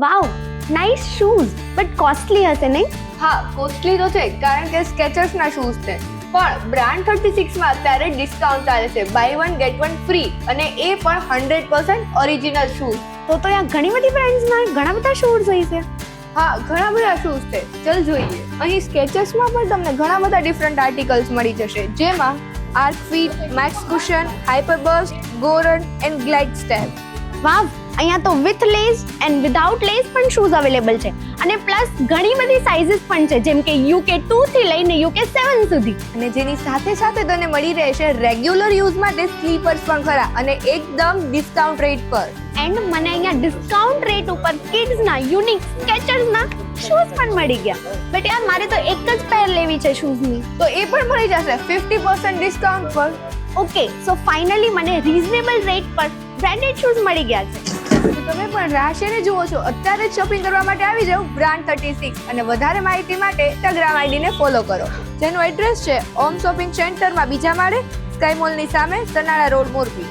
Vav, nice shoes, but costly હશે નહીં? હા, કોસ્ટલી તો છે કારણ કે સ્કેચર્સના શૂઝ છે, પણ બ્રાન્ડ 36 માં અત્યારે ડિસ્કાઉન્ટ ચાલે છે, buy one get one free, અને એ પણ 100% ઓરિજિનલ શૂઝ. તો અહીંયા ઘણી બધી બ્રાન્ડ્સના ઘણા બધા શૂઝ હોય છે. હા, ઘણા બધા શૂઝ છે, ચલ જોઈએ. અહીં સ્કેચર્સમાં પણ તમને ઘણા બધા ડિફરન્ટ આર્ટિકલ્સ મળી જશે, જેમાં Arch Fit, Max Cushion, Hyperburst, GOrun and Glide Step. Wow, અહીંયા તો with lace and without lace પણ શૂઝ અવેલેબલ છે, અને પ્લસ ઘણી બધી સાઇઝીસ પણ છે, જેમ કે UK 2 થી લઈને UK 7 સુધી. અને જેની સાથે સાથે તને મળી રહેશે રેગ્યુલર યુઝ માટે સ્લીપર્સ પણ ખરા, અને એકદમ ડિસ્કાઉન્ટ રેટ પર. એન્ડ મને અહીંયા ડિસ્કાઉન્ટ રેટ ઉપર કિડ્સના યુનિક સ્કેચર્સના શૂઝ પણ મળી ગયા. બટ યાર, મારે તો એક જ પેર લેવી છે શૂઝની. તો એ પણ મળી જશે 50% ડિસ્કાઉન્ટ પર. ઓકે, સો ફાઇનલી મને રીઝનેબલ રેટ પર બ્રાન્ડેડ શૂઝ મળી ગયા છે. તો તમે પણ રાહ શેને જુઓ છો? અત્યારે જ શોપિંગ કરવા માટે આવી જાઓ બ્રાન્ડ 36, અને વધારે માહિતી માટે ઇન્સ્ટાગ્રામ આઈડીને ફોલો કરો, જેનું એડ્રેસ છે ઓમ શોપિંગ સેન્ટરમાં બીજા માળે, સ્કાય મોલની સામે, સનાળા રોડ, મોરબી.